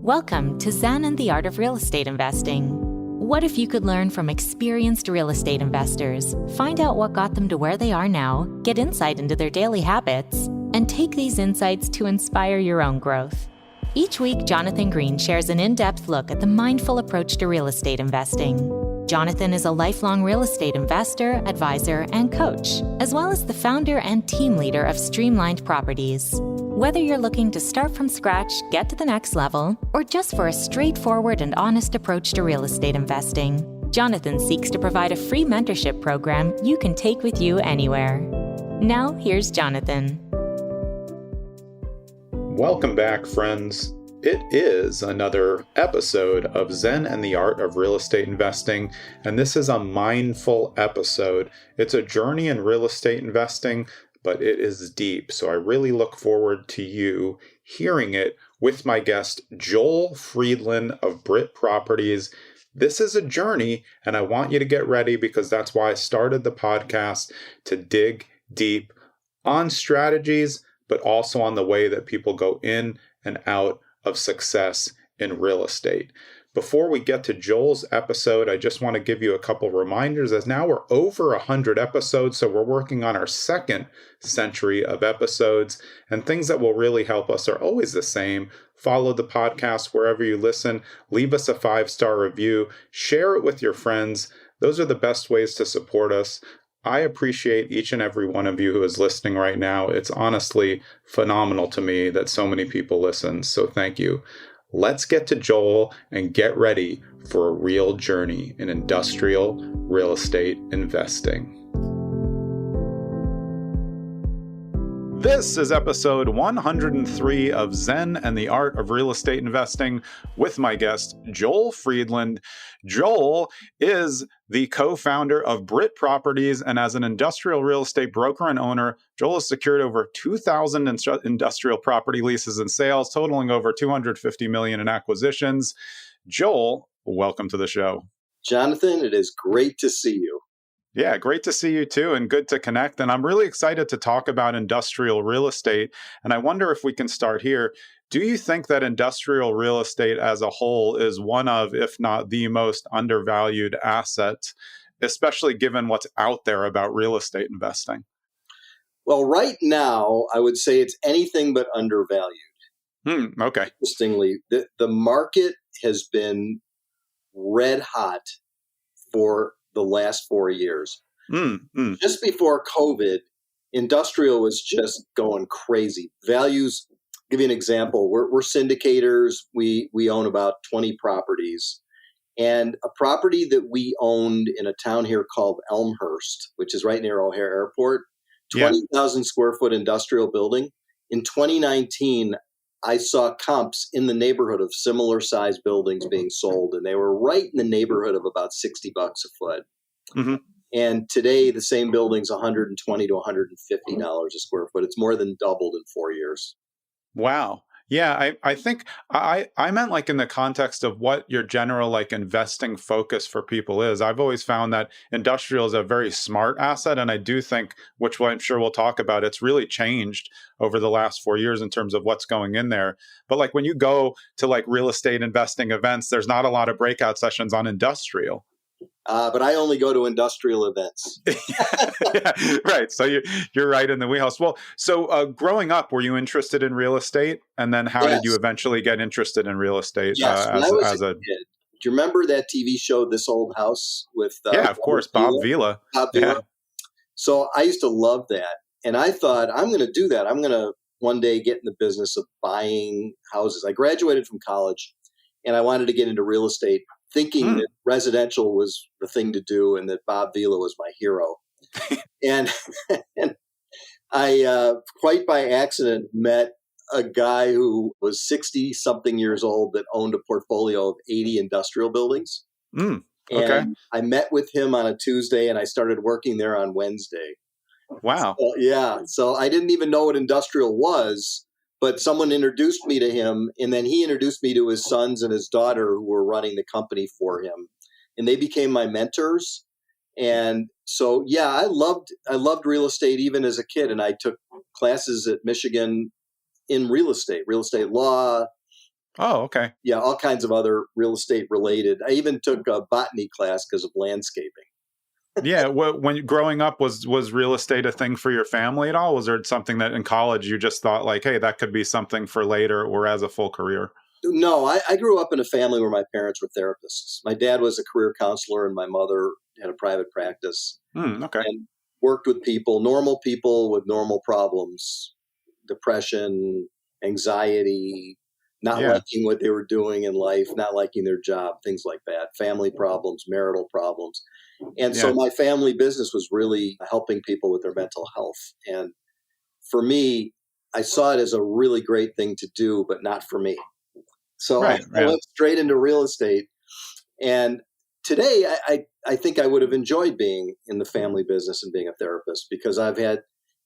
Welcome to Zen and the Art of Real Estate Investing. What if you could learn from experienced real estate investors, find out what got them to where they are now, get insight into their daily habits, and take these insights to inspire your own growth? Each week, Jonathan Green shares an in-depth look at the mindful approach to real estate investing. Jonathan is a lifelong real estate investor, advisor, and coach, as well as the founder and team leader of Streamlined Properties. Whether you're looking to start from scratch, get to the next level, or just for a straightforward and honest approach to real estate investing, Jonathan seeks to provide a free mentorship program you can take with you anywhere. Now, here's Jonathan. Welcome back, friends. It is another episode of Zen and the Art of Real Estate Investing, and this is a mindful episode. It's a journey in real estate investing, but it is deep. So I really look forward to you hearing it with my guest, Joel Friedland of Brit Properties. This is a journey, and I want you to get ready because that's why I started the podcast, to dig deep on strategies, but also on the way that people go in and out of success in real estate. Before we get to Joel's episode, I just want to give you a couple reminders, as now we're over 100 episodes, so we're working on our second century of episodes, and things that will really help us are always the same. Follow the podcast wherever you listen, leave us a 5-star review, share it with your friends. Those are the best ways to support us. I appreciate each and every one of you who is listening right now. It's honestly phenomenal to me that so many people listen, so thank you. Let's get to Joel and get ready for a real journey in industrial real estate investing. This is episode 103 of Zen and the Art of Real Estate Investing with my guest, Joel Friedland. Joel is the co-founder of Brit Properties, and as an industrial real estate broker and owner, Joel has secured over 2,000 industrial property leases and sales, totaling over $250 million in acquisitions. Joel, welcome to the show. Jonathan, it is great to see you. Yeah, great to see you too, and good to connect. And I'm really excited to talk about industrial real estate. And I wonder if we can start here. Do you think that industrial real estate as a whole is one of, if not the most undervalued asset, especially given what's out there about real estate investing? Well, right now, I would say it's anything but undervalued. Okay. Interestingly, the market has been red hot for the last 4 years. Just before COVID, industrial was just going crazy. Values, give you an example. We're syndicators. We own about 20 properties. And a property that we owned in a town here called Elmhurst, which is right near O'Hare Airport, 20,000 square foot industrial building. In 2019, I saw comps in the neighborhood of similar size buildings being sold, and they were right in the neighborhood of about $60 a foot. Mm-hmm. And today, the same building's $120 to $150 a square foot. It's more than doubled in 4 years. Wow. Yeah, I think I meant like in the context of what your general like investing focus for people is. I've always found that industrial is a very smart asset. And I do think, which I'm sure we'll talk about, it's really changed over the last 4 years in terms of what's going in there. But like when you go to like real estate investing events, there's not a lot of breakout sessions on industrial. But I only go to industrial events. Yeah, right. So you're right in the wheelhouse. Well, so growing up, were you interested in real estate? And then how did you eventually get interested in real estate? Yes, when I was a kid. Do you remember that TV show, This Old House? With yeah, of course, Bob Vila. Bob Vila. Yeah. So I used to love that. And I thought, I'm going to do that. I'm going to one day get in the business of buying houses. I graduated from college and I wanted to get into real estate, thinking that residential was the thing to do and that Bob Vila was my hero. and I, quite by accident, met a guy who was 60-something years old that owned a portfolio of 80 industrial buildings. Okay. And I met with him on a Tuesday and I started working there on Wednesday. Wow. So I didn't even know what industrial was. But someone introduced me to him, and then he introduced me to his sons and his daughter who were running the company for him. And they became my mentors. And so, yeah, I loved real estate even as a kid. And I took classes at Michigan in real estate law, Oh, okay. Yeah, all kinds of other real estate related. I even took a botany class because of landscaping. Yeah. When growing up, was real estate a thing for your family at all? Was there something that in college you just thought like, hey, that could be something for later or as a full career? No, I grew up in a family where my parents were therapists. My dad was a career counselor, and my mother had a private practice Okay. and worked with people, normal people with normal problems, depression, anxiety, not Yeah. liking what they were doing in life, not liking their job, things like that, family problems, marital problems. And so Yeah. my family business was really helping people with their mental health. And for me, I saw it as a really great thing to do, but not for me. So I Right. Yeah. went straight into real estate. And today, I think I would have enjoyed being in the family business and being a therapist because I've had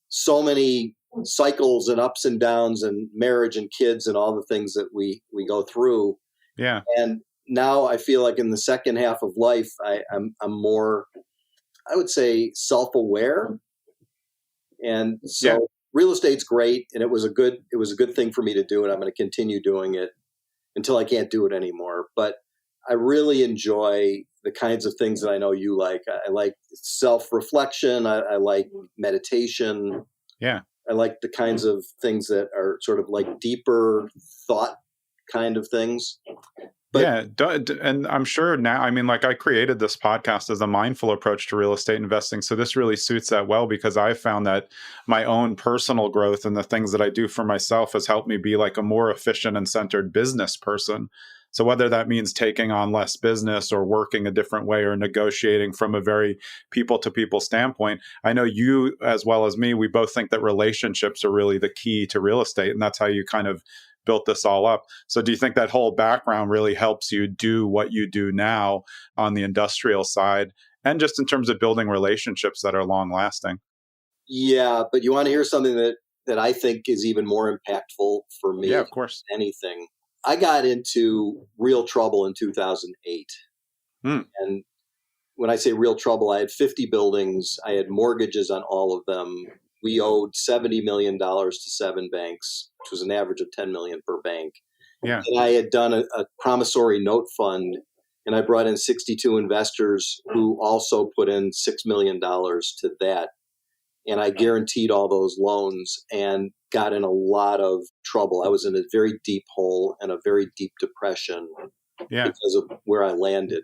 so many cycles and ups and downs and marriage and kids and all the things that we go through. Yeah. And now I feel like in the second half of life, I'm more, I would say, self-aware. And Yeah. so real estate's great, and it was a good thing for me to do, and I'm going to continue doing it until I can't do it anymore. But I really enjoy the kinds of things that I know you like. I like self-reflection. I like meditation. Yeah. I like the kinds of things that are sort of like deeper thought kind of things. But Yeah, and I'm sure now, I mean, like I created this podcast as a mindful approach to real estate investing. So this really suits that well because I found that my own personal growth and the things that I do for myself has helped me be like a more efficient and centered business person. So whether that means taking on less business or working a different way or negotiating from a very people to people standpoint, I know you as well as me, we both think that relationships are really the key to real estate. And that's how you kind of built this all up. So do you think that whole background really helps you do what you do now on the industrial side and just in terms of building relationships that are long lasting? yeah, but you want to hear something that I think is even more impactful for me Yeah, than of course. anything. I got into real trouble in 2008. Hmm. And when I say real trouble, I had 50 buildings. I had mortgages on all of them. We owed $70 million to 7 banks, which was an average of 10 million per bank. Yeah. And I had done a promissory note fund, and I brought in 62 investors who also put in $6 million to that. And I guaranteed all those loans and got in a lot of trouble. I was in a very deep hole and a very deep depression Yeah. because of where I landed.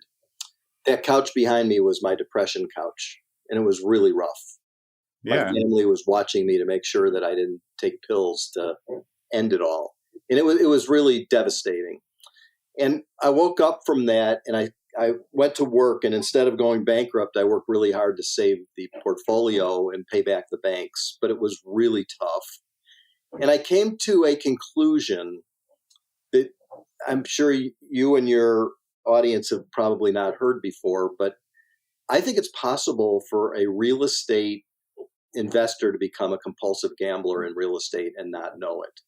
That couch behind me was my depression couch, and it was really rough. My Yeah. family was watching me to make sure that I didn't take pills to end it all. And it was really devastating. And I woke up from that, and I went to work, and instead of going bankrupt, I worked really hard to save the portfolio and pay back the banks, but it was really tough. And I came to a conclusion that I'm sure you and your audience have probably not heard before, but I think it's possible for a real estate investor to become a compulsive gambler in real estate and not know it.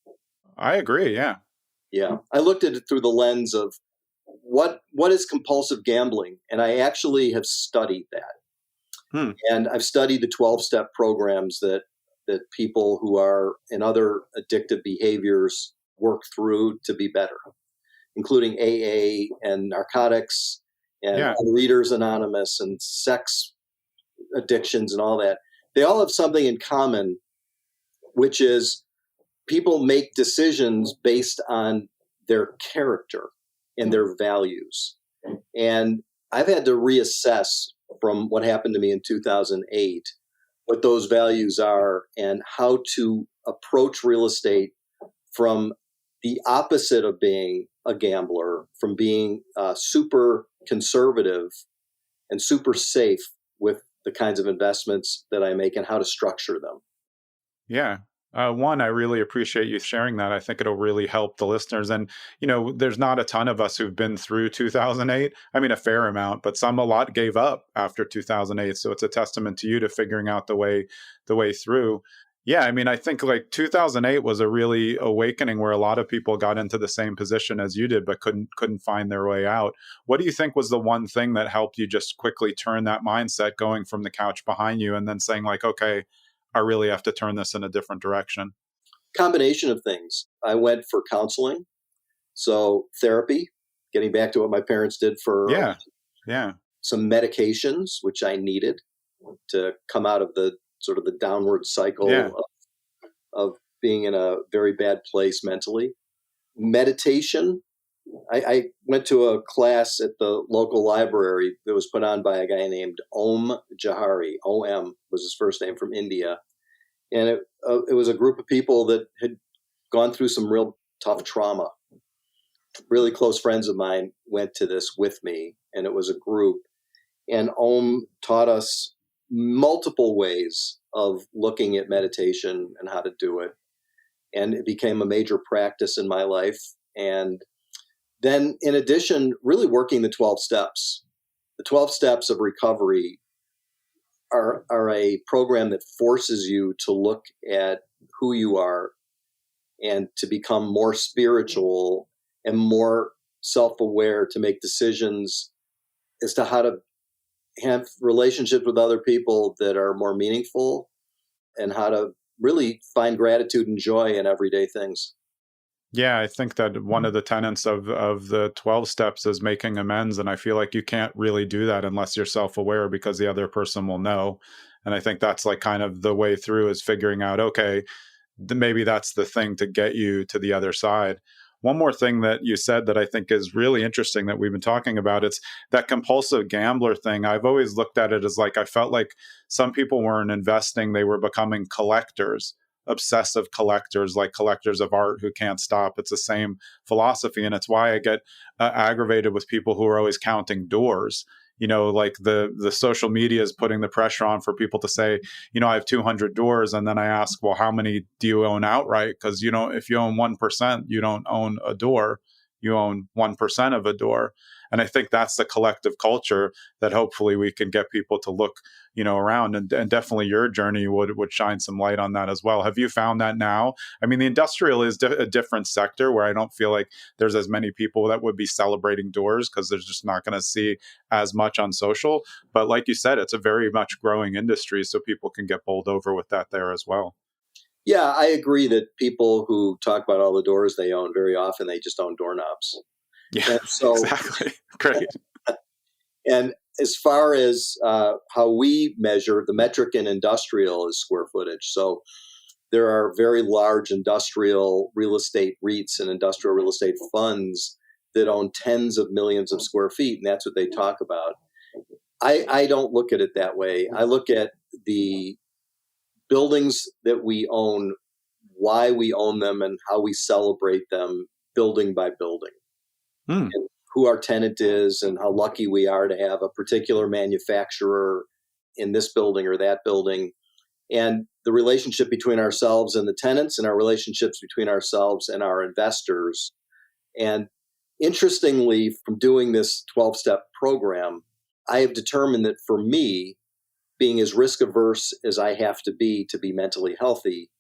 I agree. Yeah. Yeah. I looked at it through the lens of what is compulsive gambling? And I actually have studied that. Hmm. And I've studied the 12-step programs that people who are in other addictive behaviors work through to be better, including AA and narcotics and Yeah. Readers Anonymous and sex addictions and all that. They all have something in common, which is people make decisions based on their character and their values. And I've had to reassess from what happened to me in 2008 what those values are and how to approach real estate from the opposite of being a gambler, from being super conservative and super safe with the kinds of investments that I make and how to structure them. Yeah. One, I really appreciate you sharing that. I think it'll really help the listeners. And, there's not a ton of us who've been through 2008. I mean, a fair amount, but a lot gave up after 2008. So it's a testament to you to figuring out the way through. Yeah. I mean, I think like 2008 was a really awakening where a lot of people got into the same position as you did, but couldn't find their way out. What do you think was the one thing that helped you just quickly turn that mindset going from the couch behind you and then saying like, okay, I really have to turn this in a different direction? Combination of things. I went for counseling. So therapy, getting back to what my parents did for Yeah. some medications, which I needed to come out of the sort of the downward cycle of being in a very bad place mentally. Meditation. I went to a class at the local library that was put on by a guy named Om Jahari. OM was his first name, from India. And it was a group of people that had gone through some real tough trauma. Really close friends of mine went to this with me, and it was a group. And Om taught us multiple ways of looking at meditation and how to do it. And it became a major practice in my life. And then, in addition, really working the 12 steps. The 12 steps of recovery are a program that forces you to look at who you are and to become more spiritual and more self-aware, to make decisions as to how to have relationships with other people that are more meaningful, and how to really find gratitude and joy in everyday things. Yeah, I think that one of the tenets of the 12 steps is making amends. And I feel like you can't really do that unless you're self-aware, because the other person will know. And I think that's like kind of the way through, is figuring out, okay, maybe that's the thing to get you to the other side. One more thing that you said that I think is really interesting that we've been talking about, it's that compulsive gambler thing. I've always looked at it as like, I felt like some people weren't investing, they were becoming collectors, obsessive collectors, like collectors of art who can't stop. It's the same philosophy. And it's why I get aggravated with people who are always counting doors. Like the social media is putting the pressure on for people to say, I have 200 doors. And then I ask, well, how many do you own outright? Because, if you own 1%, you don't own a door. You own 1% of a door. And I think that's the collective culture that hopefully we can get people to look, around. And definitely your journey would shine some light on that as well. Have you found that now? I mean, the industrial is a different sector where I don't feel like there's as many people that would be celebrating doors, because they're just not going to see as much on social. But like you said, it's a very much growing industry, so people can get bowled over with that there as well. Yeah, I agree that people who talk about all the doors they own, very often they just own doorknobs. Yeah, and so, exactly. Great. And as far as how we measure, the metric in industrial is square footage. So there are very large industrial real estate REITs and industrial real estate funds that own tens of millions of square feet, and that's what they talk about. I don't look at it that way. I look at the buildings that we own, why we own them, and how we celebrate them building by building. And who our tenant is, and how lucky we are to have a particular manufacturer in this building or that building, and the relationship between ourselves and the tenants, and our relationships between ourselves and our investors. And interestingly, from doing this 12-step program, I have determined that for me, being as risk averse as I have to be mentally healthy,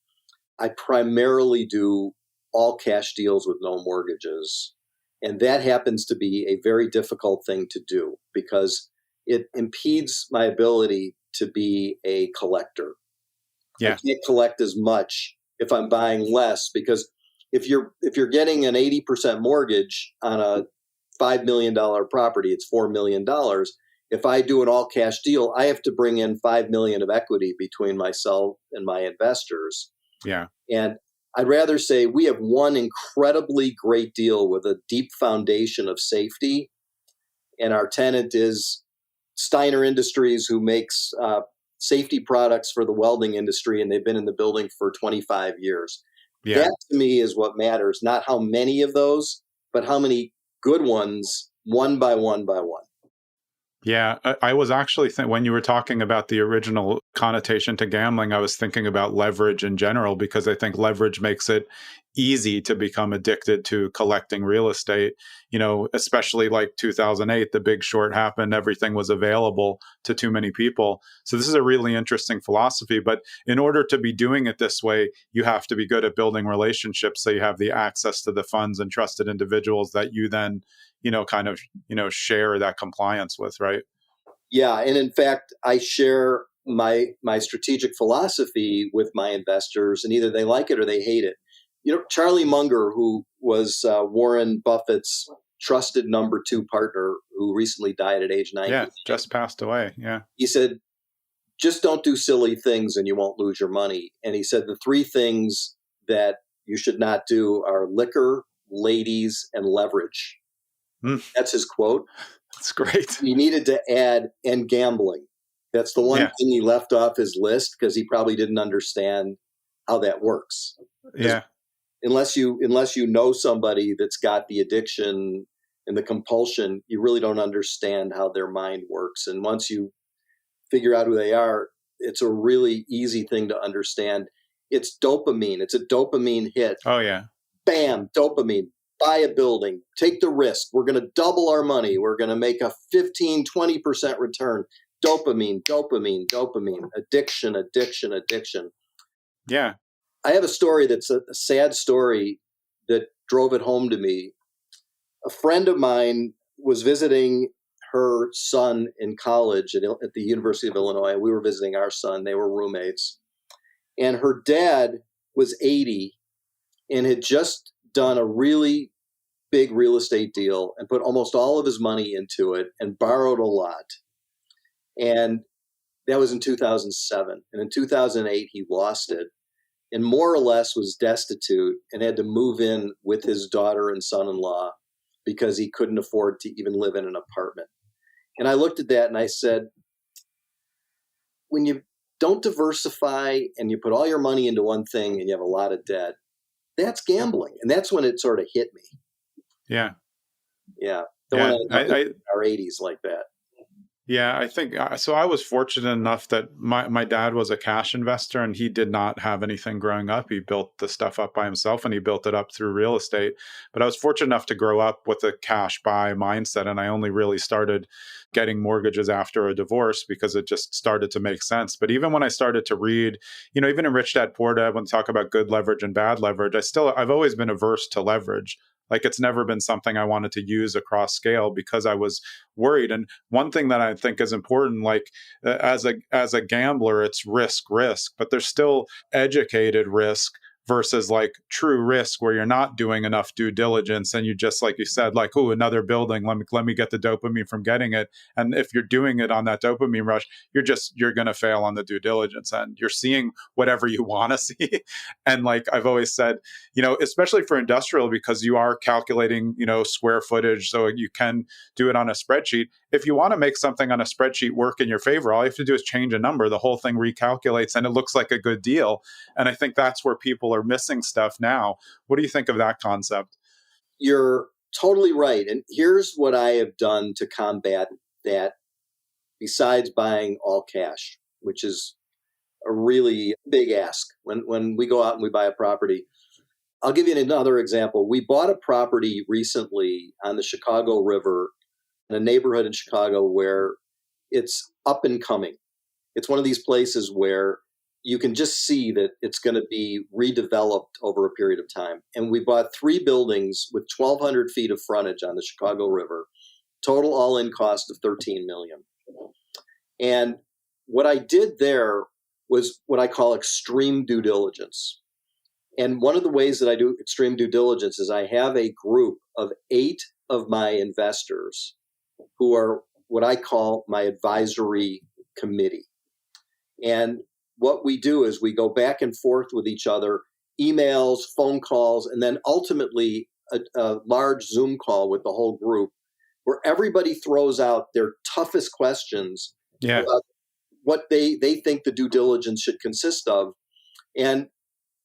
I primarily do all cash deals with no mortgages. And that happens to be a very difficult thing to do, because it impedes my ability to be a collector. Yeah. I can't collect as much if I'm buying less, because if you're getting an 80% mortgage on a $5 million property, it's $4 million. If I do an all cash deal, I have to bring in $5 million of equity between myself and my investors. Yeah. And I'd rather say we have one incredibly great deal with a deep foundation of safety, and our tenant is Steiner Industries, who makes safety products for the welding industry, and they've been in the building for 25 years. Yeah. That to me is what matters, not how many of those, but how many good ones, one by one by one. Yeah, I was actually when you were talking about the original connotation to gambling, I was thinking about leverage in general, because I think leverage makes it easy to become addicted to collecting real estate. Especially like 2008, the Big Short happened, everything was available to too many people. So this is a really interesting philosophy. But in order to be doing it this way, you have to be good at building relationships, so you have the access to the funds and trusted individuals that you then share that compliance with, right? Yeah. And in fact, I share my strategic philosophy with my investors, and either they like it or they hate it. Charlie Munger, who was Warren Buffett's trusted number 2 partner who recently died at age 90. Yeah, just passed away. Yeah. He said, just don't do silly things and you won't lose your money. And he said the 3 things that you should not do are liquor, ladies, and leverage. That's his quote. That's great. He needed to add, and gambling. That's the one thing he left off his list because he probably didn't understand how that works. Yeah. Unless you know somebody that's got the addiction and the compulsion, you really don't understand how their mind works. And once you figure out who they are, it's a really easy thing to understand. It's dopamine. It's a dopamine hit. Oh, yeah. Bam, dopamine. Buy a building. Take the risk. We're going to double our money. We're going to make a 15, 20% return. Dopamine, dopamine, dopamine. Addiction, addiction, addiction. Yeah. I have a story that's a sad story that drove it home to me. A friend of mine was visiting her son in college at the University of Illinois. We were visiting our son. They were roommates. And her dad was 80 and had just done a really big real estate deal and put almost all of his money into it and borrowed a lot. And that was in 2007. And in 2008, he lost it and more or less was destitute and had to move in with his daughter and son-in-law because he couldn't afford to even live in an apartment. And I looked at that and I said, when you don't diversify and you put all your money into one thing and you have a lot of debt, that's gambling. And that's when it sort of hit me. Yeah. Yeah. Don't want to end up in our 80s like that. Yeah, I think so. I was fortunate enough that my dad was a cash investor and he did not have anything growing up. He built the stuff up by himself and he built it up through real estate. But I was fortunate enough to grow up with a cash buy mindset. And I only really started getting mortgages after a divorce because it just started to make sense. But even when I started to read, even in Rich Dad Poor Dad, when they talk about good leverage and bad leverage, I've always been averse to leverage. Like it's never been something I wanted to use across scale because I was worried. And one thing that I think is important, like as a gambler, it's risk, but there's still educated risk versus like true risk where you're not doing enough due diligence and you just, like you said, like, oh, another building, let me get the dopamine from getting it. And if you're doing it on that dopamine rush, you're going to fail on the due diligence and you're seeing whatever you want to see. And like I've always said, especially for industrial, because you are calculating, square footage, so you can do it on a spreadsheet. If you want to make something on a spreadsheet work in your favor, all you have to do is change a number. The whole thing recalculates and it looks like a good deal. And I think that's where people are missing stuff now. What do you think of that concept? You're totally right. And here's what I have done to combat that besides buying all cash, which is a really big ask when we go out and we buy a property. I'll give you another example. We bought a property recently on the Chicago River in a neighborhood in Chicago where it's up and coming. It's one of these places where you can just see that it's going to be redeveloped over a period of time. And we bought 3 buildings with 1,200 feet of frontage on the Chicago River, total all-in cost of $13 million. And what I did there was what I call extreme due diligence. And one of the ways that I do extreme due diligence is I have a group of 8 of my investors who are what I call my advisory committee. And what we do is we go back and forth with each other, emails, phone calls, and then ultimately a large Zoom call with the whole group where everybody throws out their toughest questions about what they think the due diligence should consist of. And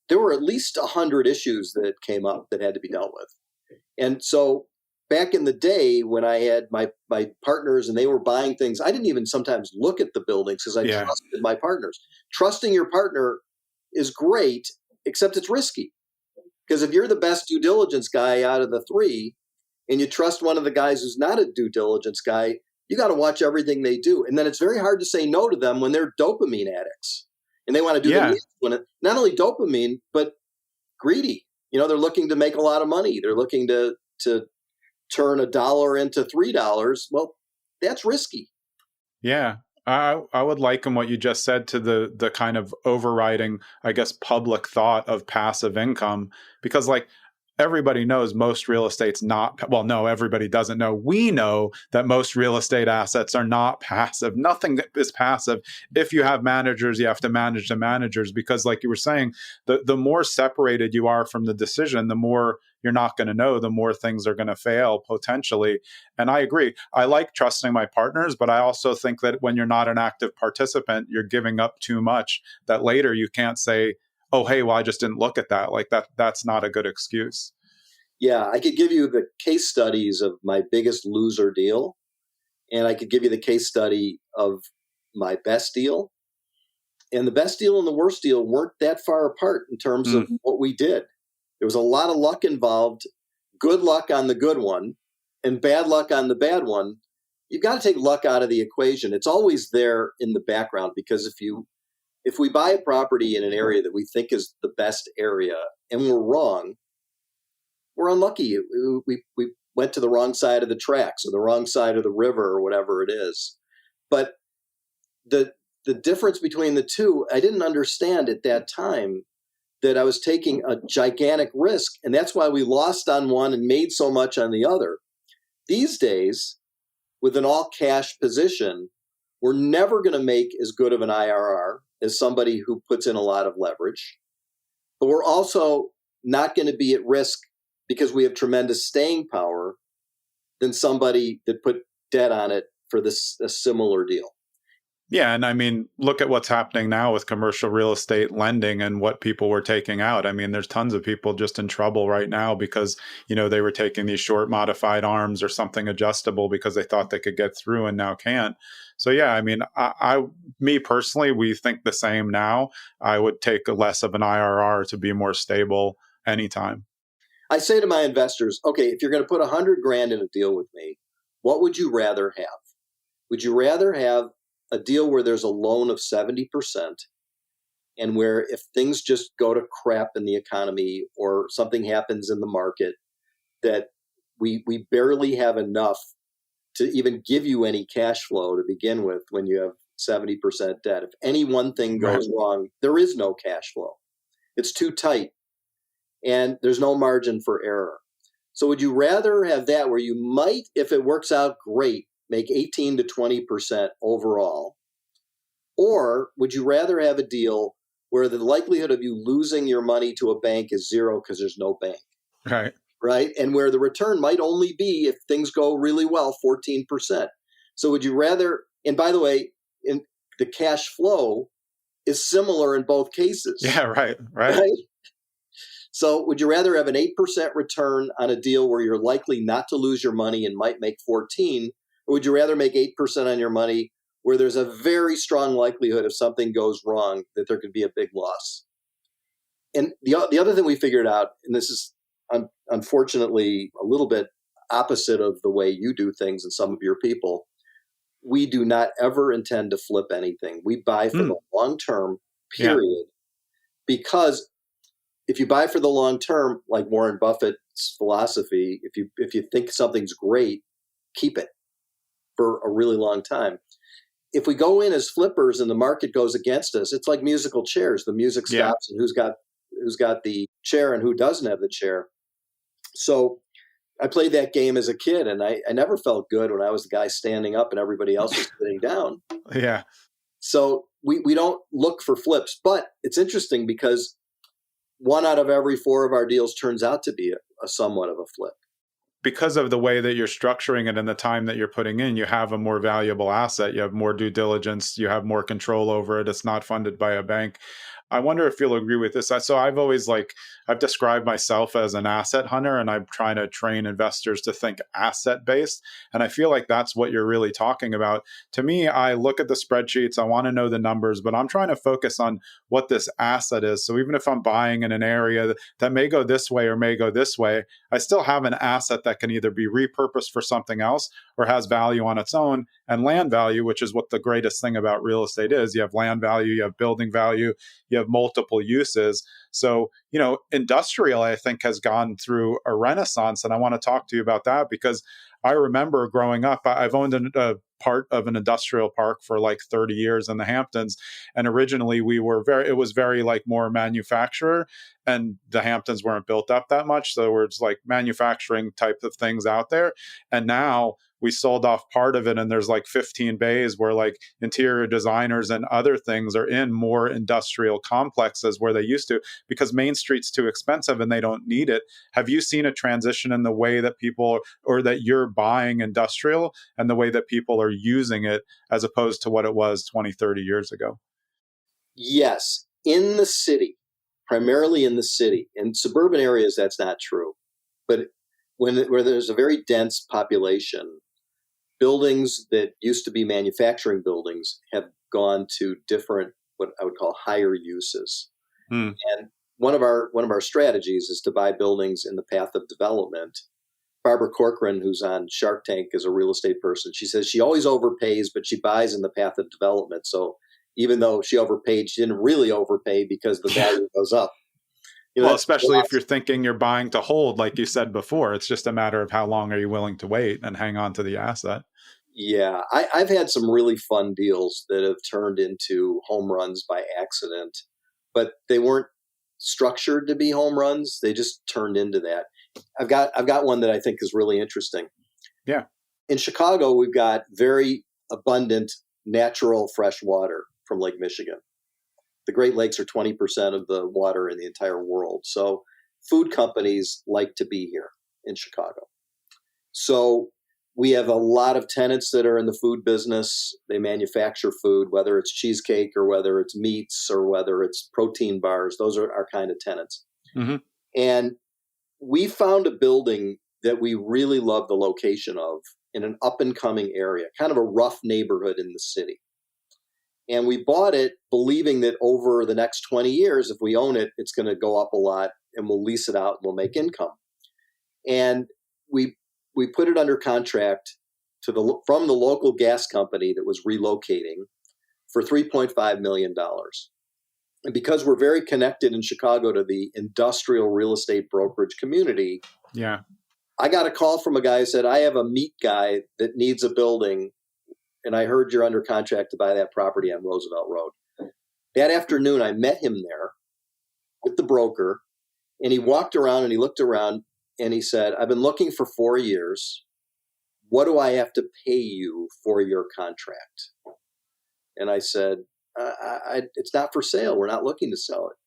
there were at least 100 issues that came up that had to be dealt with. And so back in the day when I had my partners and they were buying things, I didn't even sometimes look at the buildings because I trusted my partners. Trusting your partner is great, except it's risky. Because if you're the best due diligence guy out of the 3 and you trust one of the guys who's not a due diligence guy, you got to watch everything they do. And then it's very hard to say no to them when they're dopamine addicts. And they want to do the next one. Not only dopamine, but greedy. They're looking to make a lot of money. They're looking to turn $1 into $3. Well, that's risky. Yeah. I would liken what you just said to the kind of overriding, I guess, public thought of passive income, because like everybody knows most real estate's not, well, no, everybody doesn't know. We know that most real estate assets are not passive. Nothing is passive. If you have managers, you have to manage the managers, because like you were saying, the more separated you are from the decision, the more you're not going to know, the more things are going to fail potentially. And I agree. I like trusting my partners, but I also think that when you're not an active participant, you're giving up too much that later you can't say, oh, hey, well, I just didn't look at that. Like that's not a good excuse. Yeah, I could give you the case studies of my biggest loser deal, and I could give you the case study of my best deal. And the best deal and the worst deal weren't that far apart in terms of what we did. There was a lot of luck involved, good luck on the good one, and bad luck on the bad one. You've got to take luck out of the equation. It's always there in the background, because if we buy a property in an area that we think is the best area and we're wrong, we're unlucky. We went to the wrong side of the tracks or the wrong side of the river or whatever it is. But the difference between the two, I didn't understand at that time that I was taking a gigantic risk. And that's why we lost on one and made so much on the other. These days, with an all cash position, we're never going to make as good of an IRR as somebody who puts in a lot of leverage. But we're also not going to be at risk, because we have tremendous staying power, than somebody that put debt on it for a similar deal. Yeah. And I mean, look at what's happening now with commercial real estate lending and what people were taking out. I mean, there's tons of people just in trouble right now because, they were taking these short modified arms or something adjustable because they thought they could get through and now can't. So yeah, I mean, me personally, we think the same now. I would take less of an IRR to be more stable anytime. I say to my investors, okay, if you're going to put $100,000 in a deal with me, what would you rather have? Would you rather have a deal where there's a loan of 70%, and where if things just go to crap in the economy or something happens in the market, that we barely have enough to even give you any cash flow to begin with when you have 70% debt? If any one thing goes wrong, there is no cash flow. It's too tight. And there's no margin for error. So would you rather have that where you might, if it works out great, make 18 to 20% overall? Or would you rather have a deal where the likelihood of you losing your money to a bank is zero because there's no bank? Right? And where the return might only be, if things go really well, 14%. So would you rather, and by the way, in the cash flow is similar in both cases. Yeah, right? So would you rather have an 8% return on a deal where you're likely not to lose your money and might make 14, or would you rather make 8% on your money where there's a very strong likelihood if something goes wrong that there could be a big loss? And the other thing we figured out, and this is unfortunately a little bit opposite of the way you do things and some of your people, we do not ever intend to flip anything. We buy for the long term, period. Because if you buy for the long term, like Warren Buffett's philosophy, if you think something's great, keep it for a really long time. If we go in as flippers and the market goes against us, it's like musical chairs. The music stops and who's got the chair and who doesn't have the chair. So I played that game as a kid, and I never felt good when I was the guy standing up and everybody else was sitting down. Yeah. So we don't look for flips, but it's interesting because 1 out of every 4 of our deals turns out to be a somewhat of a flip. Because of the way that you're structuring it and the time that you're putting in, you have a more valuable asset. You have more due diligence. You have more control over it. It's not funded by a bank. I wonder if you'll agree with this. So I've described myself as an asset hunter, and I'm trying to train investors to think asset based. And I feel like that's what you're really talking about. To me, I look at the spreadsheets, I want to know the numbers, but I'm trying to focus on what this asset is. So even if I'm buying in an area that may go this way or may go this way, I still have an asset that can either be repurposed for something else or has value on its own. And land value, which is what the greatest thing about real estate is. You have land value, you have building value, you have multiple uses. So, industrial, I think, has gone through a renaissance. And I want to talk to you about that because I remember growing up, I've owned part of an industrial park for like 30 years in the Hamptons. And originally it was very like more manufacturer, and the Hamptons weren't built up that much. So it's like manufacturing type of things out there. And now we sold off part of it, and there's like 15 bays where like interior designers and other things are in more industrial complexes where they used to, because Main Street's too expensive and they don't need it. Have you seen a transition in the way that people, or that you're buying industrial and the way that people are using it as opposed to what it was 20, 30 years ago? Yes, in the city, primarily in the city. In suburban areas, that's not true. But where there's a very dense population, buildings that used to be manufacturing buildings have gone to different, what I would call higher uses. And one of our strategies is to buy buildings in the path of development. Barbara Corcoran, who's on Shark Tank, is a real estate person. She says she always overpays, but she buys in the path of development. So even though she overpaid, she didn't really overpay because the value goes up. Well, especially if you're thinking you're buying to hold, like you said before, it's just a matter of how long are you willing to wait and hang on to the asset. Yeah, I've had some really fun deals that have turned into home runs by accident, but they weren't structured to be home runs. They just turned into that. I've got one that I think is really interesting. Yeah. In Chicago, we've got very abundant natural fresh water from Lake Michigan. The Great Lakes are 20% of the water in the entire world. So food companies like to be here in Chicago. So we have a lot of tenants that are in the food business. They manufacture food, whether it's cheesecake or whether it's meats or whether it's protein bars. Those are our kind of tenants. Mm-hmm. And we found a building that we really love the location of in an up and coming area, kind of a rough neighborhood in the city. And we bought it believing that over the next 20 years, if we own it, it's going to go up a lot and we'll lease it out and we'll make income. And we put it under contract from the local gas company that was relocating for $3.5 million. And because we're very connected in Chicago to the industrial real estate brokerage community, yeah, I got a call from a guy who said, I have a meat guy that needs a building, and I heard you're under contract to buy that property on Roosevelt Road. That afternoon, I met him there with the broker, and he walked around and he looked around and he said, I've been looking for 4 years. What do I have to pay you for your contract? And I said, it's not for sale. We're not looking to sell it.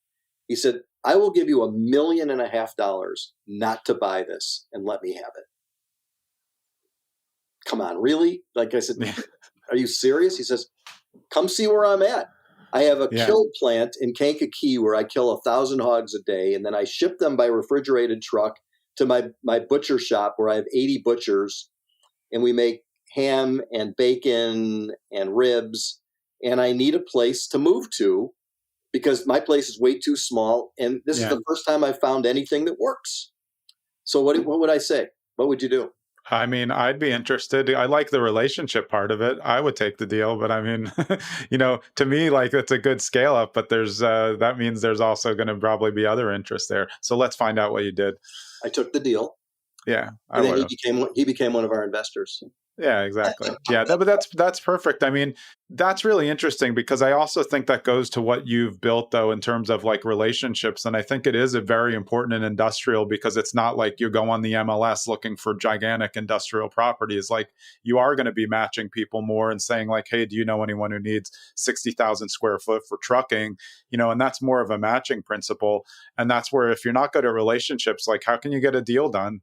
He said, I will give you $1.5 million not to buy this and let me have it. Come on, really? Like I said, are you serious? He says, come see where I'm at. I have a kill plant in Kankakee where I kill 1,000 hogs a day, and then I ship them by refrigerated truck to my butcher shop where I have 80 butchers, and we make ham and bacon and ribs, and I need a place to move to because my place is way too small, and this is the first time I've found anything that works. So what would I say? What would you do? I mean, I'd be interested. I like the relationship part of it. I would take the deal, but I mean, to me, like it's a good scale up, but there's that means there's also going to probably be other interest there. So let's find out what you did. I took the deal. Yeah. And then he became one of our investors. Yeah, exactly. Yeah, but that's perfect. I mean, that's really interesting because I also think that goes to what you've built, though, in terms of like relationships. And I think it is a very important in industrial because it's not like you go on the MLS looking for gigantic industrial properties. Like you are going to be matching people more and saying like, hey, do you know anyone who needs 60,000 square foot for trucking? And that's more of a matching principle. And that's where if you're not good at relationships, like how can you get a deal done?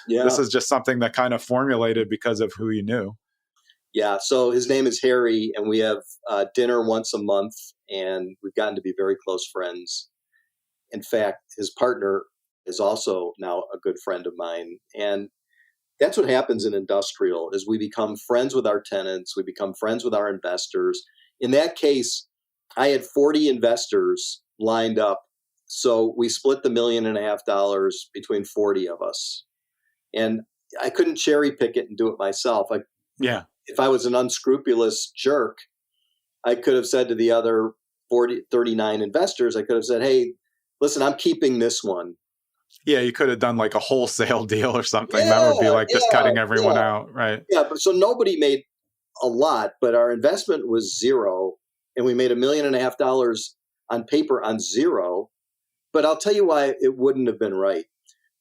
This is just something that kind of formulated because of who you knew. Yeah. So his name is Harry, and we have dinner once a month, and we've gotten to be very close friends. In fact, his partner is also now a good friend of mine. And that's what happens in industrial is we become friends with our tenants. We become friends with our investors. In that case, I had 40 investors lined up. So we split the $1.5 million between 40 of us. And I couldn't cherry pick it and do it myself. If I was an unscrupulous jerk, I could have said to the other 39 investors, I could have said, hey, listen, I'm keeping this one. Yeah, you could have done like a wholesale deal or something. That would be like just cutting everyone out, right? Yeah, but so nobody made a lot, but our investment was zero, and we made $1.5 million on paper on zero. But I'll tell you why it wouldn't have been right.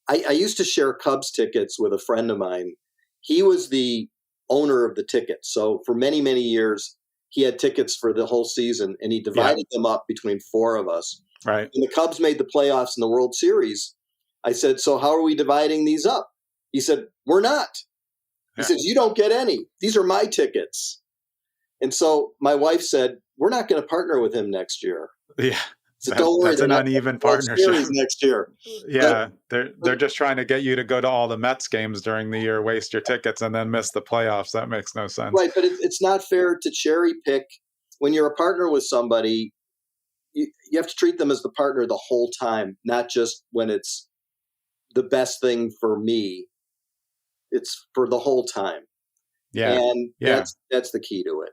I used to share Cubs tickets with a friend of mine. He was the owner of the tickets. So for many, many years, he had tickets for the whole season, and he divided them up between four of us. Right. And the Cubs made the playoffs in the World Series. I said, so how are we dividing these up? He said, we're not. He says, you don't get any. These are my tickets. And so my wife said, we're not going to partner with him next year. Yeah. So don't worry. That's an uneven partnership. Next year. Yeah. They're just trying to get you to go to all the Mets games during the year, waste your tickets, and then miss the playoffs. That makes no sense. Right. But it's not fair to cherry pick. When you're a partner with somebody, you have to treat them as the partner the whole time, not just when it's the best thing for me. It's for the whole time. Yeah. And that's the key to it.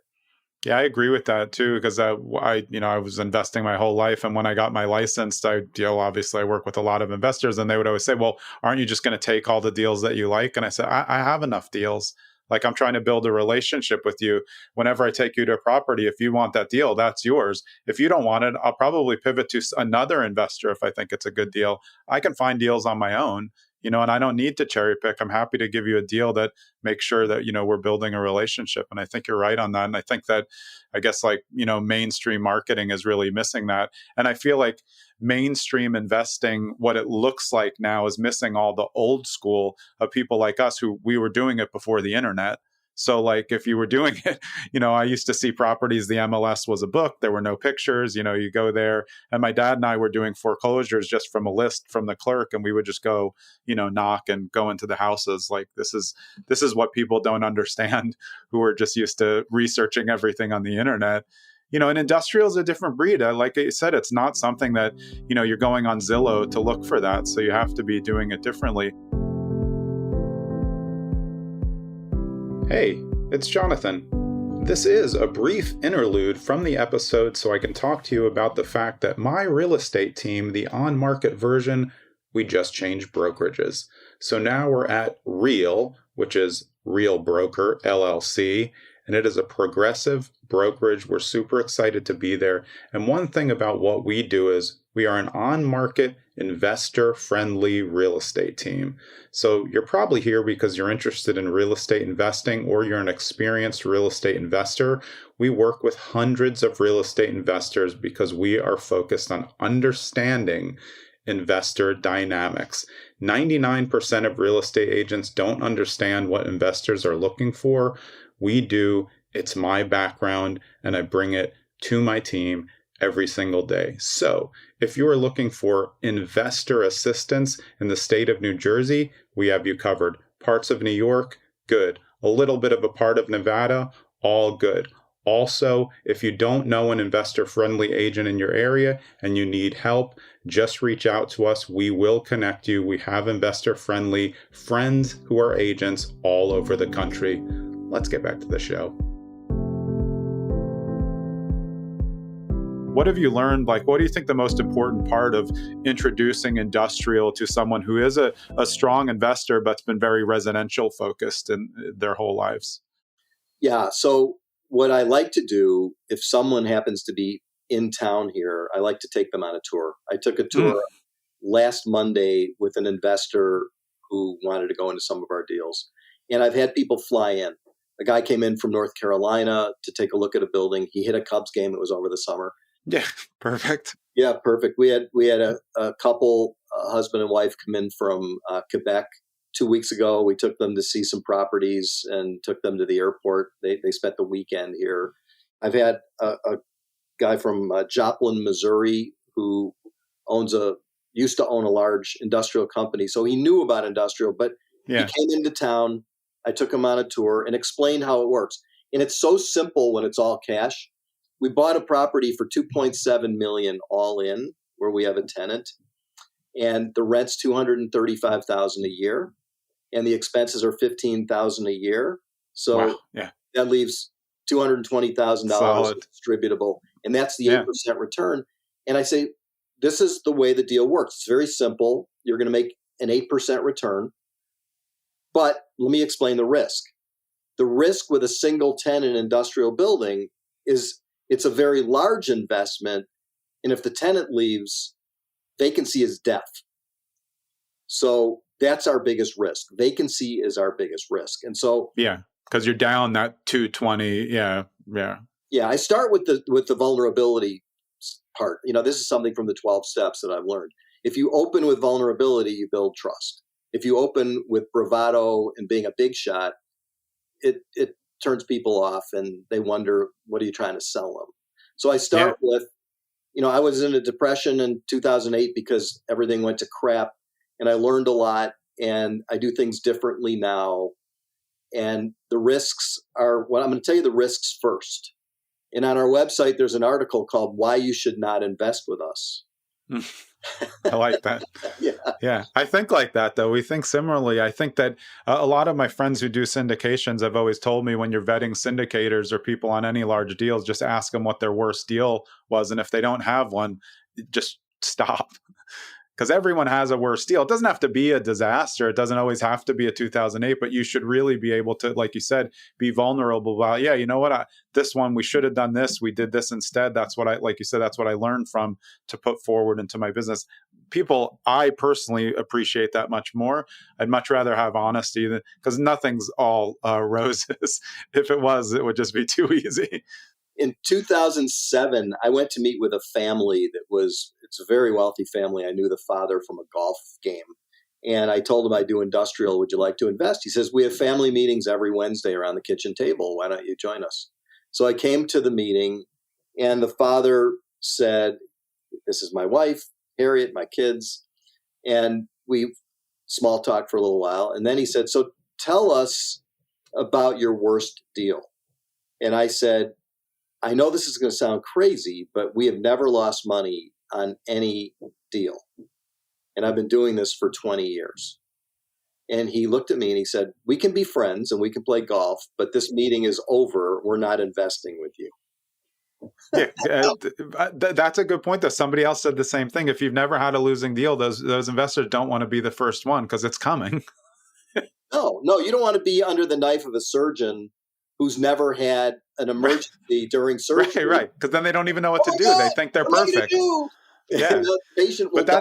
Yeah, I agree with that too, because I was investing my whole life, and when I got my license, obviously I work with a lot of investors, and they would always say, "Well, aren't you just going to take all the deals that you like?" And I said, "I have enough deals. Like, I'm trying to build a relationship with you. Whenever I take you to a property, if you want that deal, that's yours. If you don't want it, I'll probably pivot to another investor if I think it's a good deal. I can find deals on my own." And I don't need to cherry pick. I'm happy to give you a deal that makes sure that, we're building a relationship. And I think you're right on that. And I think that, I guess, mainstream marketing is really missing that. And I feel like mainstream investing, what it looks like now, is missing all the old school of people like us who we were doing it before the internet. So if you were doing it, I used to see properties, the MLS was a book. There were no pictures, you go there. And my dad and I were doing foreclosures just from a list from the clerk. And we would just go, knock and go into the houses. This is what people don't understand who are just used to researching everything on the internet. And industrial is a different breed. Like I said, it's not something that, you're going on Zillow to look for that. So you have to be doing it differently. Hey, it's Jonathan. This is a brief interlude from the episode so I can talk to you about the fact that my real estate team, the on-market version, we just changed brokerages. So now we're at Real, which is Real Broker, LLC, and it is a progressive brokerage. We're super excited to be there. And one thing about what we do is we are an on-market, investor-friendly real estate team. So you're probably here because you're interested in real estate investing, or you're an experienced real estate investor. We work with hundreds of real estate investors because we are focused on understanding investor dynamics. 99% of real estate agents don't understand what investors are looking for. We do. It's my background, and I bring it to my team every single day. So if you are looking for investor assistance in the state of New Jersey, we have you covered. Parts of New York, good. A little bit of a part of Nevada, all good. Also, if you don't know an investor-friendly agent in your area and you need help, just reach out to us. We will connect you. We have investor-friendly friends who are agents all over the country. Let's get back to the show. What have you learned? What do you think the most important part of introducing industrial to someone who is a strong investor but's been very residential focused in their whole lives? Yeah. So what I like to do, if someone happens to be in town here, I like to take them on a tour. I took a tour last Monday with an investor who wanted to go into some of our deals. And I've had people fly in. A guy came in from North Carolina to take a look at a building. He hit a Cubs game. It was over the summer. Yeah, perfect. Yeah, perfect. We had a couple, husband and wife, come in from Quebec 2 weeks ago. We took them to see some properties and took them to the airport. They spent the weekend here. I've had a guy from Joplin, Missouri, who used to own a large industrial company. So he knew about industrial, but he came into town. I took him on a tour and explained how it works. And it's so simple when it's all cash. We bought a property for $2.7 million all in, where we have a tenant, and the rent's $235,000 a year, and the expenses are $15,000 a year. So that leaves $220,000 distributable, and that's the 8% return. And I say, this is the way the deal works. It's very simple. You're going to make an 8% return, but let me explain the risk. The risk with a single tenant industrial building is it's a very large investment. And if the tenant leaves, vacancy is death. So that's our biggest risk. Vacancy is our biggest risk. And so, yeah, because you're down that 220. Yeah. I start with the vulnerability part. This is something from the 12 steps that I've learned. If you open with vulnerability, you build trust. If you open with bravado and being a big shot, it turns people off and they wonder, what are you trying to sell them? So I start with, I was in a depression in 2008 because everything went to crap, and I learned a lot, and I do things differently now. And the risks are, I'm going to tell you the risks first. And on our website, there's an article called Why You Should Not Invest with Us. I like that. Yeah. I think like that, though. We think similarly. I think that a lot of my friends who do syndications have always told me, when you're vetting syndicators or people on any large deals, just ask them what their worst deal was. And if they don't have one, just stop. Because everyone has a worse deal. It doesn't have to be a disaster. It doesn't always have to be a 2008, but you should really be able to, like you said, be vulnerable about, you know what, this one, we should have done this. We did this instead. That's what like you said, that's what I learned from to put forward into my business. I personally appreciate that much more. I'd much rather have honesty because nothing's all roses. If it was, it would just be too easy. In 2007, I went to meet with a family it's a very wealthy family. I knew the father from a golf game. And I told him I do industrial. Would you like to invest? He says, we have family meetings every Wednesday around the kitchen table. Why don't you join us? So I came to the meeting, and the father said, this is my wife, Harriet, my kids. And we small talked for a little while. And then he said, so tell us about your worst deal. And I said, I know this is going to sound crazy, but we have never lost money on any deal. And I've been doing this for 20 years. And he looked at me and he said, we can be friends and we can play golf, but this meeting is over. We're not investing with you. That's a good point, though. Somebody else said the same thing. If you've never had a losing deal, those investors don't want to be the first one because it's coming. No, you don't want to be under the knife of a surgeon who's never had an emergency during surgery. Right. Because then they don't even know what to do. They think they're perfect. Yeah. The patient will die.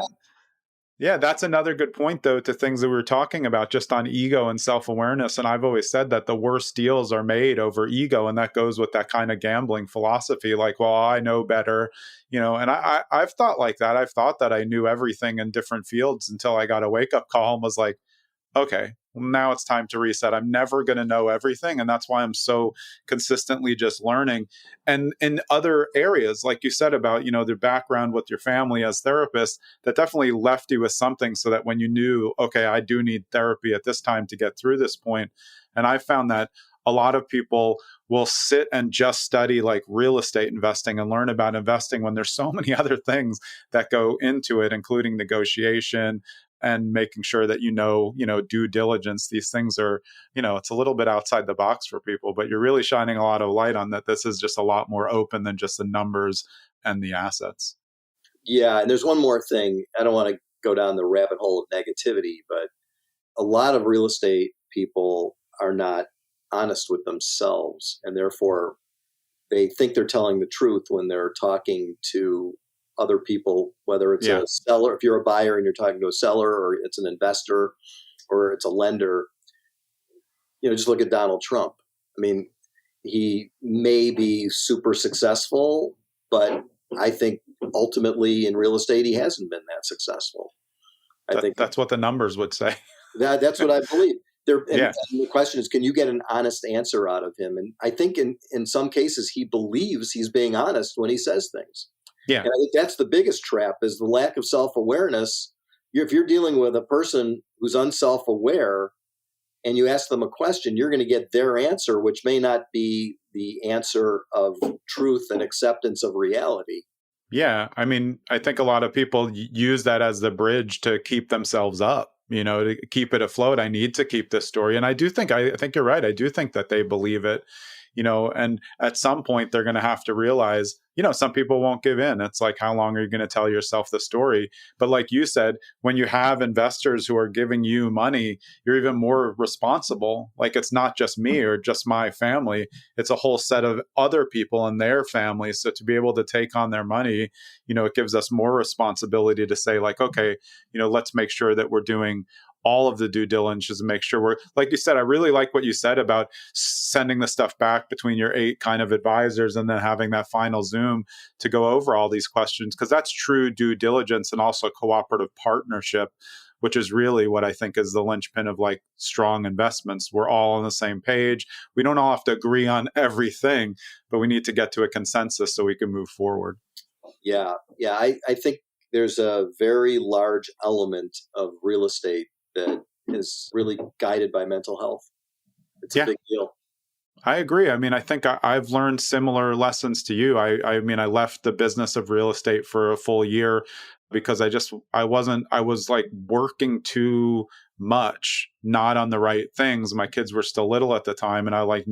Yeah, that's another good point, though, to things that we were talking about just on ego and self-awareness. And I've always said that the worst deals are made over ego. And that goes with that kind of gambling philosophy, like, well, I know better, and I've thought like that. I've thought that I knew everything in different fields until I got a wake-up call and was like, okay, well, now it's time to reset. I'm never going to know everything. And that's why I'm so consistently just learning. And in other areas, like you said about, their background with your family as therapists, that definitely left you with something so that when you knew, okay, I do need therapy at this time to get through this point. And I found that a lot of people will sit and just study like real estate investing and learn about investing when there's so many other things that go into it, including negotiation, and making sure that due diligence. These things are, it's a little bit outside the box for people, but you're really shining a lot of light on that. This is just a lot more open than just the numbers and the assets. Yeah, and there's one more thing. I don't want to go down the rabbit hole of negativity, but a lot of real estate people are not honest with themselves, and therefore they think they're telling the truth when they're talking to other people, whether it's a seller, if you're a buyer and you're talking to a seller, or it's an investor, or it's a lender. Just look at Donald Trump. I mean, he may be super successful, but I think ultimately in real estate, he hasn't been that successful. I think that's what the numbers would say. That's what I believe. And the question is, can you get an honest answer out of him? And I think in some cases, he believes he's being honest when he says things. Yeah. And I think that's the biggest trap, is the lack of self-awareness. If you're dealing with a person who's unself-aware and you ask them a question, you're going to get their answer, which may not be the answer of truth and acceptance of reality. Yeah. I mean, I think a lot of people use that as the bridge to keep themselves up, to keep it afloat. I need to keep this story. And I think you're right. I do think that they believe it. and at some point they're going to have to realize, some people won't give in. It's like, how long are you going to tell yourself the story? But like you said, when you have investors who are giving you money, you're even more responsible. Like, it's not just me or just my family, it's a whole set of other people and their families. So to be able to take on their money, it gives us more responsibility to say, like, okay, let's make sure that we're doing all of the due diligence and make sure we're, like you said, I really like what you said about sending the stuff back between your 8 kind of advisors and then having that final Zoom to go over all these questions, because that's true due diligence and also cooperative partnership, which is really what I think is the linchpin of like strong investments. We're all on the same page. We don't all have to agree on everything, but we need to get to a consensus so we can move forward. Yeah. I think there's a very large element of real estate that is really guided by mental health. It's a big deal. I agree. I mean, I think I've learned similar lessons to you. I mean, I left the business of real estate for a full year because I was like working too much, not on the right things. My kids were still little at the time. And I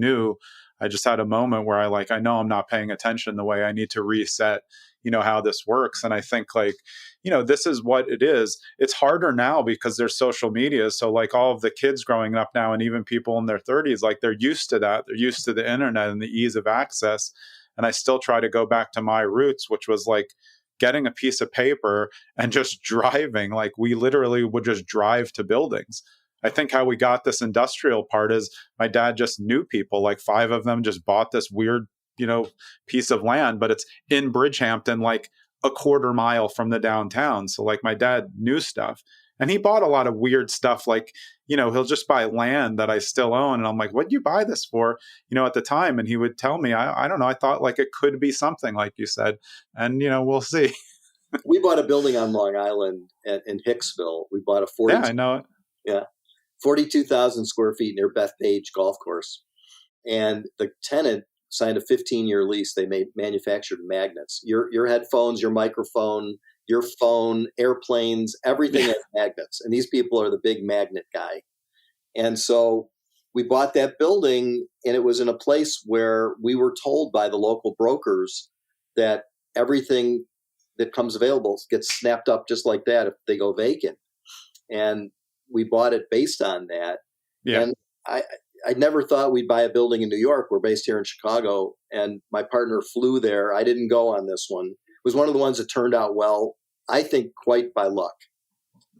just had a moment where I know I'm not paying attention the way I need to reset, how this works. And I think like, this is what it is. It's harder now because there's social media. So like all of the kids growing up now and even people in their 30s, like they're used to that. They're used to the internet and the ease of access. And I still try to go back to my roots, which was like getting a piece of paper and just driving. Like we literally would just drive to buildings. I think how we got this industrial part is my dad just knew people, like 5 of them just bought this weird, piece of land, but it's in Bridgehampton, like a quarter mile from the downtown. So like my dad knew stuff and he bought a lot of weird stuff. Like, he'll just buy land that I still own. And I'm like, what'd you buy this for? At the time. And he would tell me, I don't know. I thought like it could be something like you said. And, we'll see. We bought a building on Long Island in Hicksville. We bought a 42,000 square feet near Bethpage Golf Course. And the tenant signed a 15-year lease. They manufactured magnets. Your headphones, your microphone, your phone, airplanes, everything has magnets. And these people are the big magnet guy. And so we bought that building, and it was in a place where we were told by the local brokers that everything that comes available gets snapped up just like that if they go vacant. And we bought it based on that. Yeah. And I never thought we'd buy a building in New York. We're based here in Chicago, and my partner flew there. I didn't go on this one. It was one of the ones that turned out well, I think quite by luck.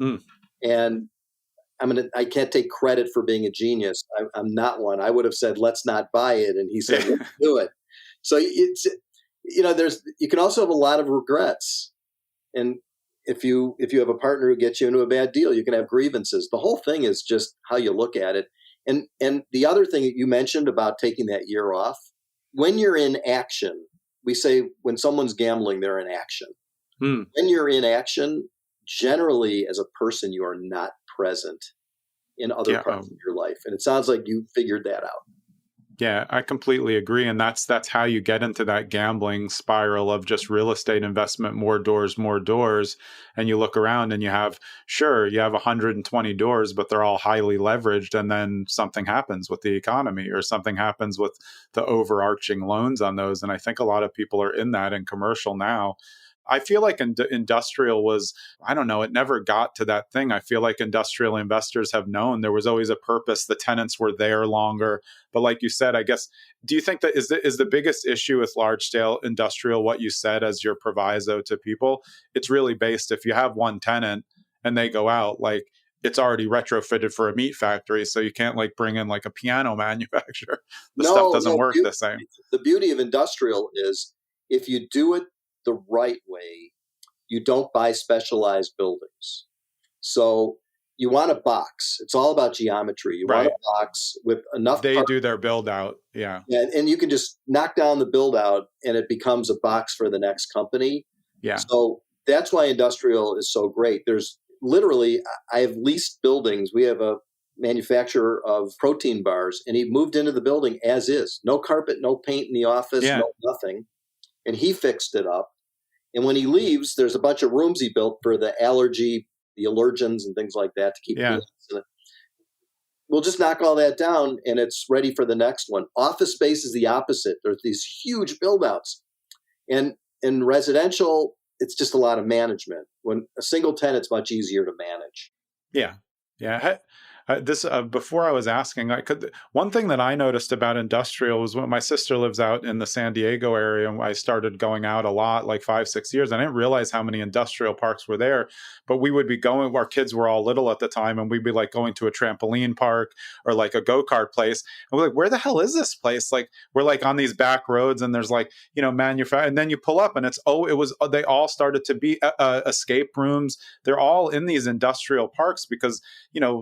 And I can't take credit for being a genius. I'm not one. I would have said, let's not buy it. And he said, let's do it. So it's, you can also have a lot of regrets. And if you have a partner who gets you into a bad deal, you can have grievances. The whole thing is just how you look at it. And the other thing that you mentioned about taking that year off, when you're in action, we say when someone's gambling, they're in action. When you're in action, generally as a person, you are not present in other parts of your life. And it sounds like you figured that out. Yeah, I completely agree. And that's how you get into that gambling spiral of just real estate investment, more doors. And you look around and you have 120 doors, but they're all highly leveraged. And then something happens with the economy or something happens with the overarching loans on those. And I think a lot of people are in that in commercial now. I feel like industrial was, I don't know, it never got to that thing. I feel like industrial investors have known there was always a purpose. The tenants were there longer. But like you said, I guess, do you think that is the biggest issue with large scale industrial, what you said as your proviso to people? It's really based, if you have one tenant and they go out, like it's already retrofitted for a meat factory. So you can't like bring in like a piano manufacturer. Stuff doesn't work the same. The beauty of industrial is if you do it the right way, you don't buy specialized buildings. So you want a box. It's all about geometry. You want a box with enough. They do their build out. Yeah. And you can just knock down the build out and it becomes a box for the next company. Yeah. So that's why industrial is so great. There's literally, I have leased buildings. We have a manufacturer of protein bars, and he moved into the building as is. No carpet, no paint in the office, no nothing. And he fixed it up. And when he leaves, there's a bunch of rooms he built for the allergens and things like that to keep. we'll just knock all that down and it's ready for the next one. Office space is the opposite. There's these huge build outs. And in residential, it's just a lot of management. When a single tenant's much easier to manage. Yeah. Yeah. This before I was asking, one thing that I noticed about industrial was when my sister lives out in the San Diego area, and I started going out a lot, like 5-6 years. I didn't realize how many industrial parks were there, but we would be going. Our kids were all little at the time, and we'd be like going to a trampoline park or like a go-kart place, and we're like, "Where the hell is this place?" Like we're like on these back roads, and there's like manufacturing, and then you pull up, and they all started to be escape rooms. They're all in these industrial parks because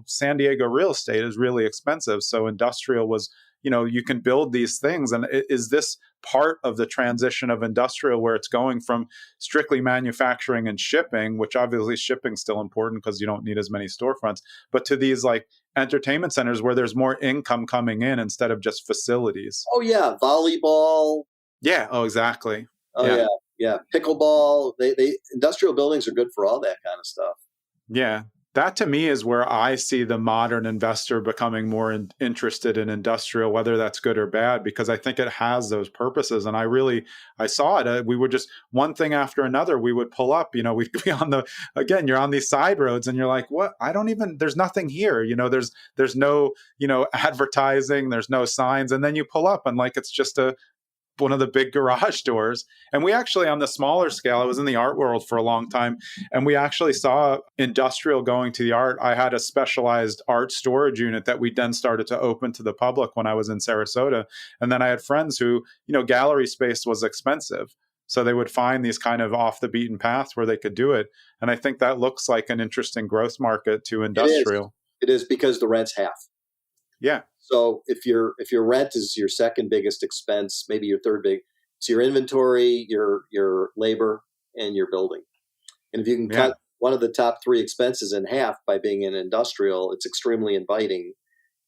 San Diego real estate is really expensive. So industrial was, you can build these things. And is this part of the transition of industrial where it's going from strictly manufacturing and shipping, which obviously shipping is still important because you don't need as many storefronts, but to these like entertainment centers where there's more income coming in instead of just facilities? Oh, yeah. Volleyball. Yeah. Oh, exactly. Oh, yeah. Yeah. Pickleball. They industrial buildings are good for all that kind of stuff. Yeah. That to me is where I see the modern investor becoming more interested in industrial, whether that's good or bad, because I think it has those purposes. And I saw it. We would just one thing after another, we would pull up, we'd be you're on these side roads and you're like, what? There's nothing here. There's no, advertising, there's no signs. And then you pull up and like, it's just one of the big garage doors. And we actually, on the smaller scale, I was in the art world for a long time, and we actually saw industrial going to the art. I had a specialized art storage unit that we then started to open to the public when I was in Sarasota. And then I had friends who, gallery space was expensive. So they would find these kind of off the beaten paths where they could do it. And I think that looks like an interesting growth market to industrial. It is because the rent's half. Yeah. So if your rent is your second biggest expense, maybe your third big, it's your inventory, your labor, and your building. And if you can cut one of the top three expenses in half by being in industrial, it's extremely inviting.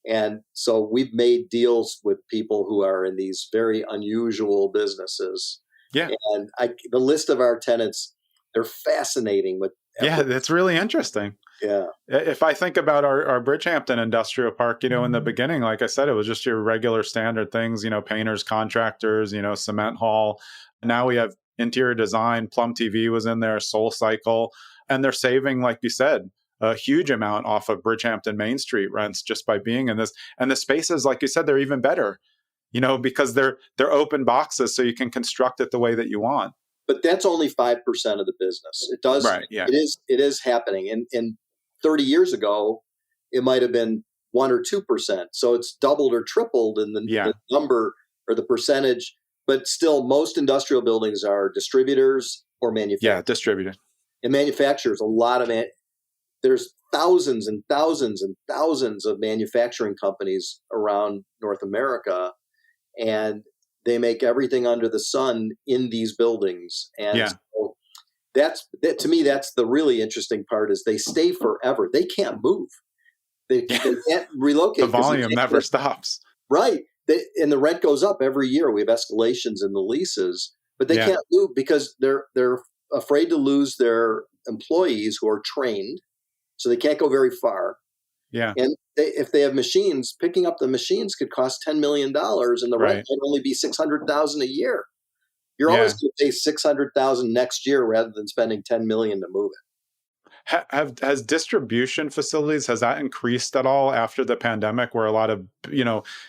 And so we've made deals with people who are in these very unusual businesses. Yeah. And the list of our tenants, they're fascinating with. Yeah, that's really interesting. Yeah. If I think about our Bridgehampton industrial park, in the beginning, like I said, it was just your regular standard things, painters, contractors, cement hall. Now we have interior design, Plum TV was in there, Soul Cycle, and they're saving, like you said, a huge amount off of Bridgehampton Main Street rents just by being in this. And the spaces, like you said, they're even better, because they're open boxes, so you can construct it the way that you want. But that's only 5% of the business. It does. Right, yeah. It is happening. And 30 years ago, it might have been 1 or 2%. So it's doubled or tripled in the number or the percentage. But still, most industrial buildings are distributors or manufacturers. Yeah, distributed. And manufacturers, there's thousands and thousands and thousands of manufacturing companies around North America. And they make everything under the sun in these buildings. And so to me, that's the really interesting part is they stay forever. They can't move. They can't relocate. The volume never stops. Right. And the rent goes up every year. We have escalations in the leases, but they can't move because they're afraid to lose their employees who are trained. So they can't go very far. Yeah. And if they have machines, picking up the machines could cost $10 million and the rent might only be $600,000 a year. You're always going to pay $600,000 next year rather than spending $10 million to move it. Has distribution facilities, has that increased at all after the pandemic where a lot of,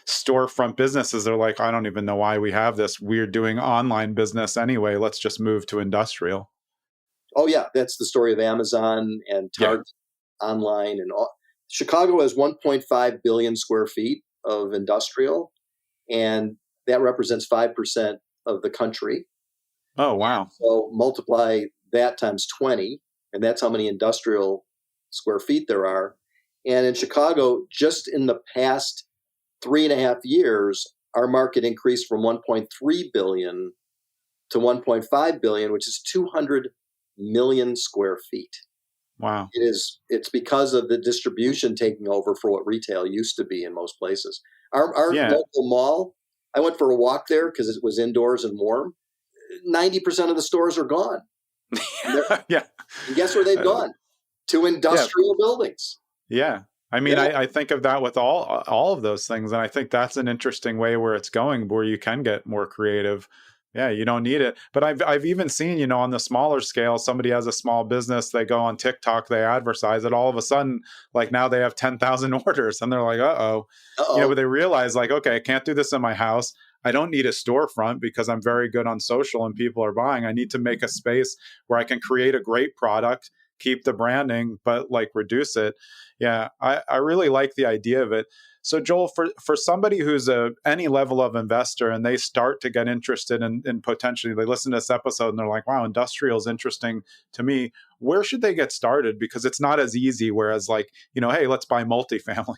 storefront businesses are like, I don't even know why we have this. We're doing online business anyway. Let's just move to industrial. Oh, yeah. That's the story of Amazon and Target online and all. Chicago has 1.5 billion square feet of industrial, and that represents 5% of the country. Oh, wow. So multiply that times 20, and that's how many industrial square feet there are. And in Chicago, just in the past 3.5 years, our market increased from 1.3 billion to 1.5 billion, which is 200 million square feet. Wow. It's because of the distribution taking over for what retail used to be in most places. Our local mall, I went for a walk there because it was indoors and warm. 90% of the stores are gone. Yeah. And guess where they've gone? To industrial buildings. Yeah. I mean, I think of that with all of those things. And I think that's an interesting way where it's going, where you can get more creative. Yeah, you don't need it. But I've even seen, on the smaller scale, somebody has a small business, they go on TikTok, they advertise it, all of a sudden, like now they have 10,000 orders and they're like, uh-oh. But they realize like, okay, I can't do this in my house. I don't need a storefront because I'm very good on social and people are buying. I need to make a space where I can create a great product, keep the branding, but like reduce it. Yeah, I really like the idea of it. So Joel, for somebody who's any level of investor and they start to get interested in potentially, they listen to this episode and they're like, wow, industrial is interesting to me. Where should they get started? Because it's not as easy. Whereas like, hey, let's buy multifamily.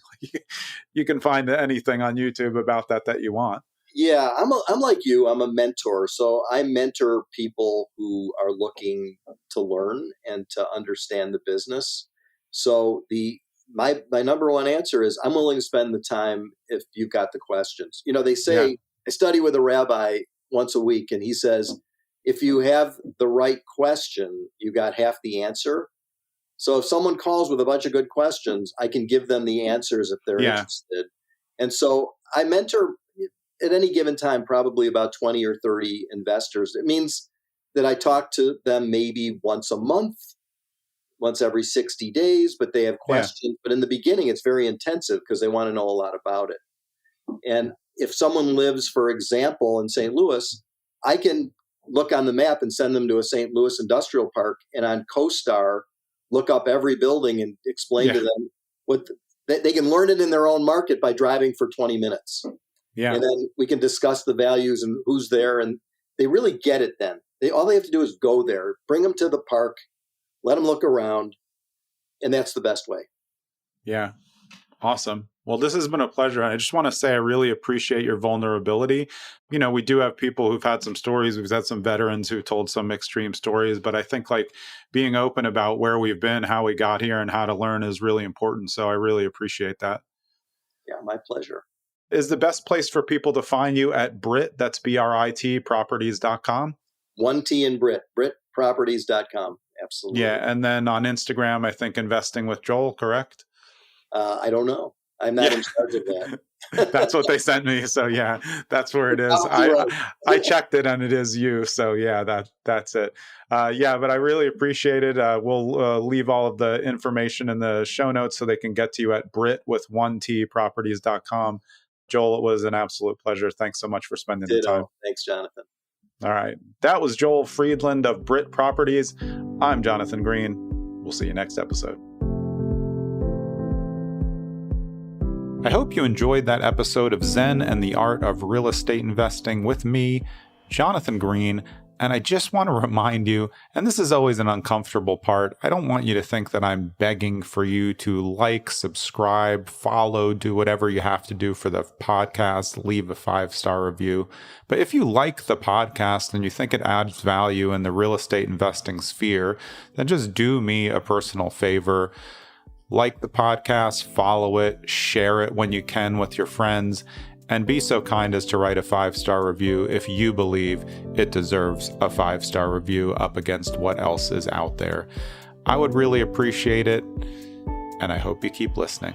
You can find anything on YouTube about that you want. Yeah, I'm like you. I'm a mentor. So I mentor people who are looking to learn and to understand the business. So my number one answer is I'm willing to spend the time if you've got the questions. They say, I study with a rabbi once a week, and he says, if you have the right question, you got half the answer. So if someone calls with a bunch of good questions, I can give them the answers if they're interested. And so I mentor at any given time, probably about 20 or 30 investors. It means that I talk to them maybe once a month, once every 60 days, but they have questions. But in the beginning, it's very intensive because they want to know a lot about it. And if someone lives, for example, in St. Louis, I can look on the map and send them to a St. Louis industrial park, and on CoStar, look up every building and explain to them what they can learn it in their own market by driving for 20 minutes. Yeah. And then we can discuss the values and who's there. And they really get it then. All they have to do is go there, bring them to the park, let them look around. And that's the best way. Yeah. Awesome. Well, this has been a pleasure. I just want to say I really appreciate your vulnerability. We do have people who've had some stories. We've had some veterans who told some extreme stories. But I think like being open about where we've been, how we got here, and how to learn is really important. So I really appreciate that. Yeah, my pleasure. Is the best place for people to find you at Brit, that's BRIT, properties.com? 1T in Brit, BritProperties.com. Absolutely. Yeah. And then on Instagram, I think Investing with Joel, correct? I don't know. I'm not in charge of that. That's what they sent me. So yeah, that's where it is. I checked it and it is you. So yeah, that's it. But I really appreciate it. We'll leave all of the information in the show notes so they can get to you at Brit with 1T properties.com. Joel, it was an absolute pleasure. Thanks so much for spending the time. Thanks, Jonathan. All right. That was Joel Friedland of Brit Properties. I'm Jonathan Green. We'll see you next episode. I hope you enjoyed that episode of Zen and the Art of Real Estate Investing with me, Jonathan Green. And I just want to remind you, and this is always an uncomfortable part, I don't want you to think that I'm begging for you to like, subscribe, follow, do whatever you have to do for the podcast, leave a 5-star review. But if you like the podcast and you think it adds value in the real estate investing sphere, then just do me a personal favor. Like the podcast, follow it, share it when you can with your friends, and be so kind as to write a 5-star review if you believe it deserves a 5-star review up against what else is out there. I would really appreciate it, and I hope you keep listening.